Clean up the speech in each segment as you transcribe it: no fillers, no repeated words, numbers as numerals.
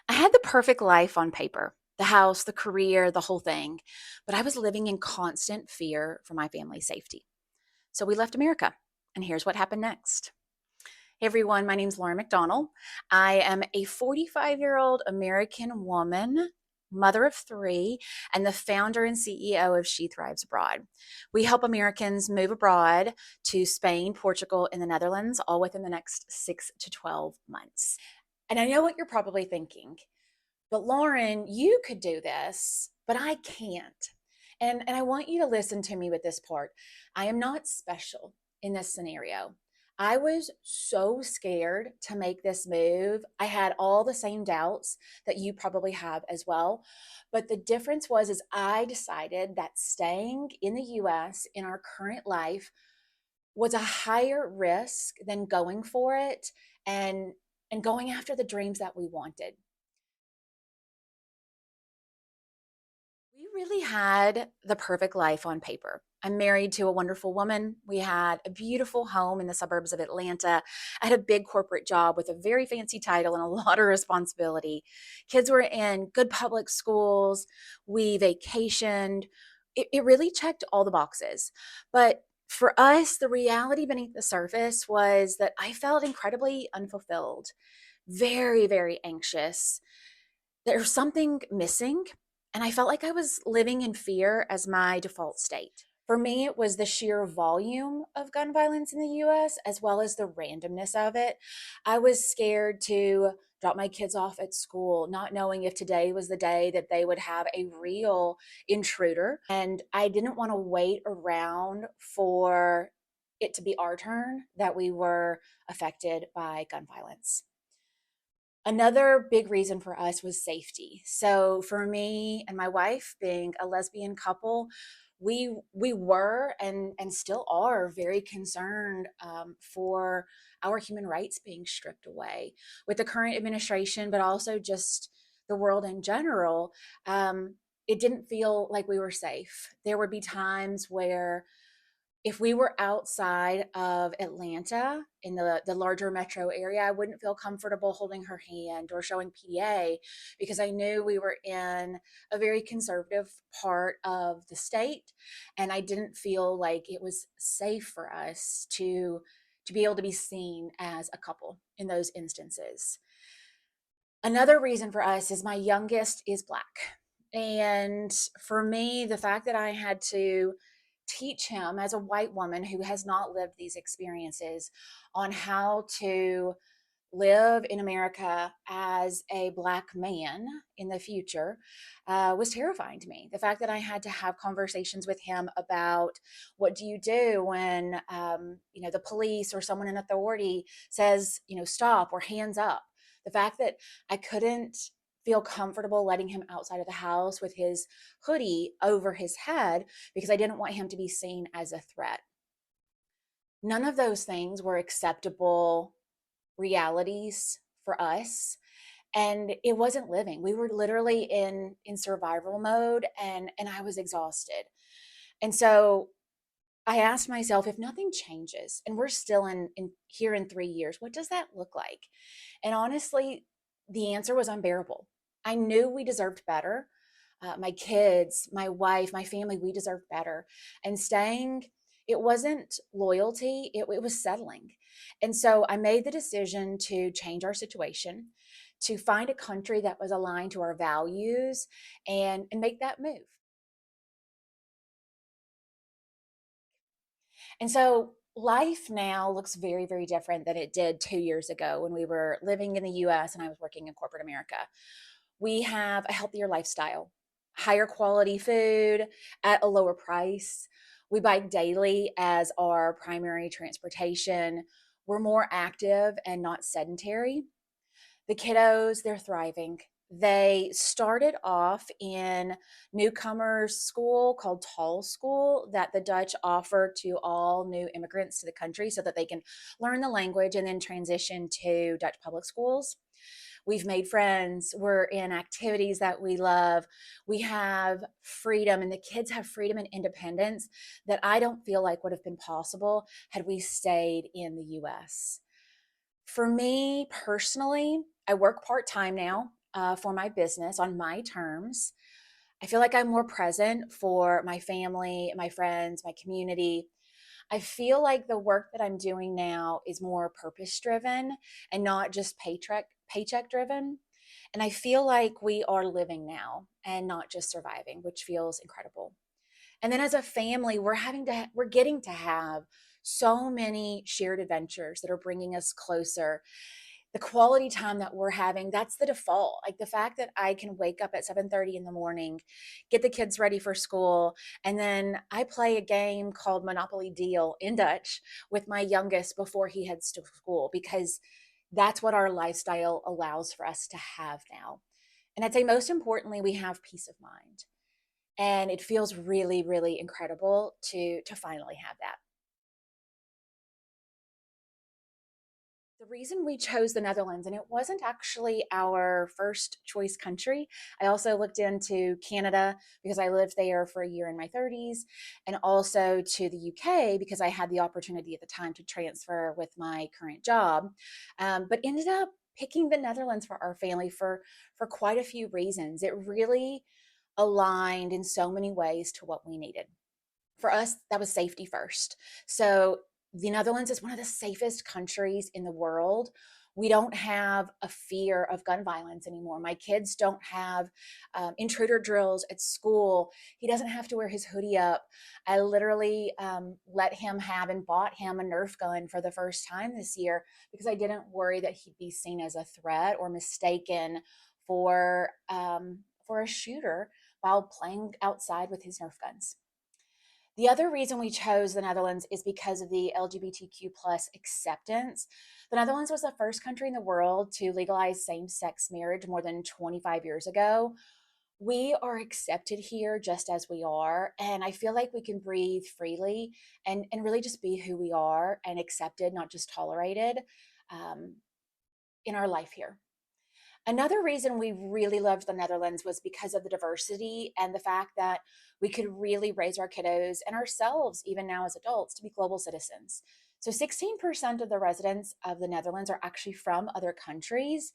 I had the perfect life on paper, the house, the career, the whole thing, but I was living in constant fear for my family's safety. So we left America, and here's what happened next. Hey everyone, my name's Lauren McDonald. I am a 45-year-old American woman, mother of three, and the founder and CEO of She Thrives Abroad. We help Americans move abroad to Spain, Portugal, and the Netherlands, all within the next 6 to 12 months. And I know what you're probably thinking. But Lauren, you could do this, but I can't. And I want you to listen to me with this part. I am not special in this scenario. I was so scared to make this move. I had all the same doubts that you probably have as well. But the difference was is I decided that staying in the US in our current life was a higher risk than going for it and and going after the dreams that we wanted. We really had the perfect life on paper. I'm married to a wonderful woman. We had a beautiful home in the suburbs of Atlanta. I had a big corporate job with a very fancy title and a lot of responsibility. Kids were in good public schools. We vacationed. It really checked all the boxes. But for us, the reality beneath the surface was that I felt incredibly unfulfilled, very, very anxious. There's something missing, and I felt like I was living in fear as my default state. For me, it was the sheer volume of gun violence in the US as well as the randomness of it. I was scared to drop my kids off at school, not knowing if today was the day that they would have a real intruder. And I didn't want to wait around for it to be our turn that we were affected by gun violence. Another big reason for us was safety. So for me and my wife, being a lesbian couple, we were and still are very concerned for our human rights being stripped away with the current administration, but also just the world in general. It didn't feel like we were safe. There would be times where if we were outside of Atlanta in the larger metro area, I wouldn't feel comfortable holding her hand or showing PDA because I knew we were in a very conservative part of the state, and I didn't feel like it was safe for us to be able to be seen as a couple in those instances. Another reason for us is my youngest is Black. And for me, the fact that I had to teach him as a white woman who has not lived these experiences on how to live in America as a Black man in the future was terrifying to me. The fact that I had to have conversations with him about what do you do when the police or someone in authority says stop or hands up. The fact that I couldn't feel comfortable letting him outside of the house with his hoodie over his head because I didn't want him to be seen as a threat. None of those things were acceptable realities for us, and it wasn't living. We were literally in survival mode, and I was exhausted. And so I asked myself, if nothing changes and we're still in here in 3 years, what does that look like? And honestly, the answer was unbearable. I knew we deserved better. My kids, my wife, my family, we deserved better. And staying, it wasn't loyalty, it was settling. And so I made the decision to change our situation, to find a country that was aligned to our values and make that move. And so life now looks very, very different than it did 2 years ago when we were living in the US and I was working in corporate America. We have a healthier lifestyle, higher quality food at a lower price. We bike daily as our primary transportation. We're more active and not sedentary. The kiddos, they're thriving. They started off in newcomers school called Tall School that the Dutch offer to all new immigrants to the country so that they can learn the language and then transition to Dutch public schools. We've made friends. We're in activities that we love. We have freedom, and the kids have freedom and independence that I don't feel like would have been possible had we stayed in the US. For me personally, I work part time now. for my business on my terms. I feel like I'm more present for my family, my friends, my community. I feel like the work that I'm doing now is more purpose driven and not just paycheck driven. And I feel like we are living now and not just surviving, which feels incredible. And then as a family, we're getting to have so many shared adventures that are bringing us closer. The quality time that we're having, that's the default. Like the fact that I can wake up at 7:30 in the morning, get the kids ready for school, and then I play a game called Monopoly Deal in Dutch with my youngest before he heads to school, because that's what our lifestyle allows for us to have now. And I'd say most importantly, we have peace of mind. And it feels really, really incredible to finally have that. The reason we chose the Netherlands, and it wasn't actually our first choice country. I also looked into Canada because I lived there for a year in my 30s, and also to the UK because I had the opportunity at the time to transfer with my current job. But ended up picking the Netherlands for our family for quite a few reasons. It really aligned in so many ways to what we needed. For us, that was safety first. So the Netherlands is one of the safest countries in the world. We don't have a fear of gun violence anymore. My kids don't have intruder drills at school. He doesn't have to wear his hoodie up. I literally let him have and bought him a Nerf gun for the first time this year because I didn't worry that he'd be seen as a threat or mistaken for a shooter while playing outside with his Nerf guns. The other reason we chose the Netherlands is because of the LGBTQ plus acceptance. The Netherlands was the first country in the world to legalize same sex marriage more than 25 years ago. We are accepted here just as we are. And I feel like we can breathe freely and really just be who we are and accepted, not just tolerated um, in our life here. Another reason we really loved the Netherlands was because of the diversity and the fact that we could really raise our kiddos and ourselves, even now as adults, to be global citizens. So 16% of the residents of the Netherlands are actually from other countries.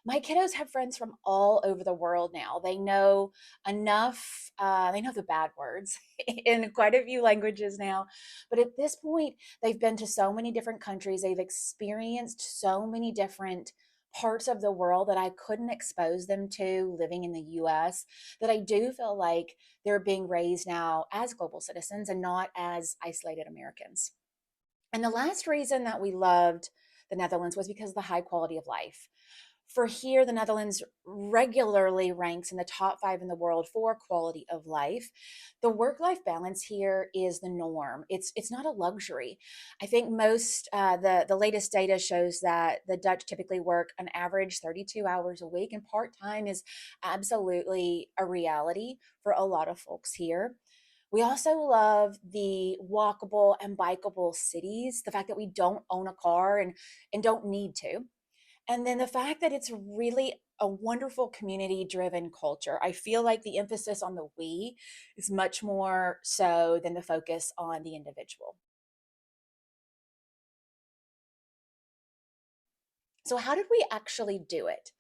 My kiddos have friends from all over the world now. They know enough, they know the bad words in quite a few languages now. But at this point, they've been to so many different countries, they've experienced so many different parts of the world that I couldn't expose them to living in the US, that I do feel like they're being raised now as global citizens and not as isolated Americans. And the last reason that we loved the Netherlands was because of the high quality of life. For here, the Netherlands regularly ranks in the top 5 in the world for quality of life. The work-life balance here is the norm. It's not a luxury. I think most the latest data shows that the Dutch typically work an average 32 hours a week, and part-time is absolutely a reality for a lot of folks here. We also love the walkable and bikeable cities, the fact that we don't own a car and don't need to. And then the fact that it's really a wonderful community driven culture. I feel like the emphasis on the we is much more so than the focus on the individual. So, how did we actually do it?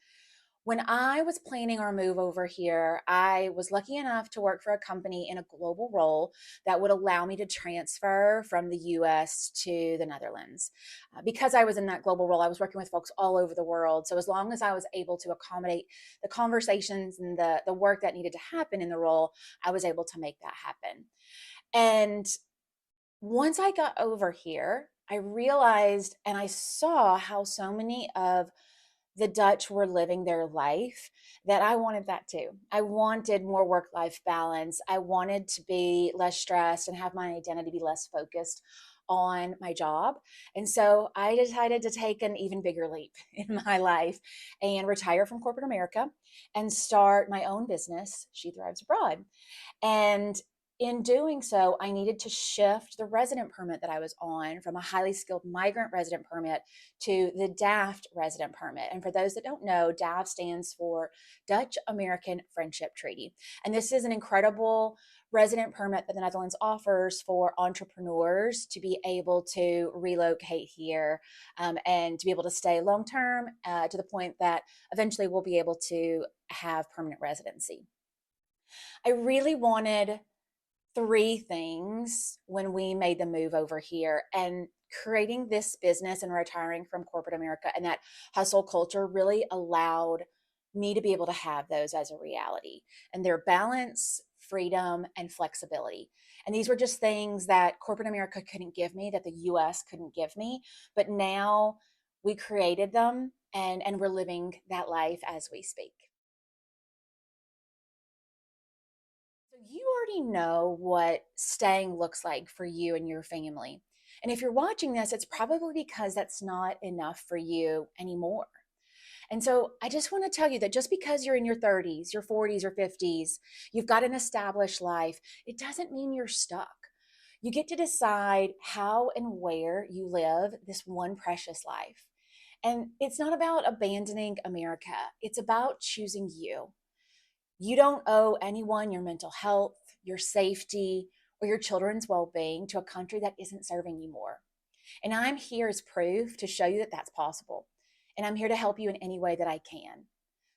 When I was planning our move over here, I was lucky enough to work for a company in a global role that would allow me to transfer from the US to the Netherlands. Because I was in that global role, I was working with folks all over the world. So as long as I was able to accommodate the conversations and the work that needed to happen in the role, I was able to make that happen. And once I got over here, I realized and I saw how so many of the Dutch were living their life, that I wanted that too. I wanted more work life balance. I wanted to be less stressed and have my identity be less focused on my job. And so I decided to take an even bigger leap in my life and retire from corporate America and start my own business, She Thrives Abroad. And In doing so, I needed to shift the resident permit that I was on from a highly skilled migrant resident permit to the DAFT resident permit. And for those that don't know, DAFT stands for Dutch American Friendship Treaty. And this is an incredible resident permit that the Netherlands offers for entrepreneurs to be able to relocate here and to be able to stay long term to the point that eventually we'll be able to have permanent residency. I really wanted three things when we made the move over here, and creating this business and retiring from corporate America and that hustle culture really allowed me to be able to have those as a reality, and their balance, freedom, and flexibility. And these were just things that corporate America couldn't give me, that the US couldn't give me, but now we created them, and we're living that life as we speak. So you already know what staying looks like for you and your family. And if you're watching this, it's probably because that's not enough for you anymore. And so I just want to tell you that just because you're in your 30s, your 40s, or 50s, you've got an established life, it doesn't mean you're stuck. You get to decide how and where you live this one precious life. And it's not about abandoning America, it's about choosing you. You don't owe anyone your mental health, your safety, or your children's well being to a country that isn't serving you more. And I'm here as proof to show you that that's possible. And I'm here to help you in any way that I can.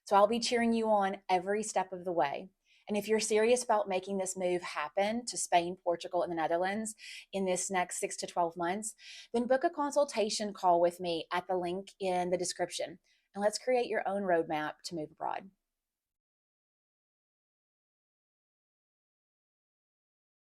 So I'll be cheering you on every step of the way. And if you're serious about making this move happen to Spain, Portugal, and the Netherlands in this next 6 to 12 months, then book a consultation call with me at the link in the description. And let's create your own roadmap to move abroad.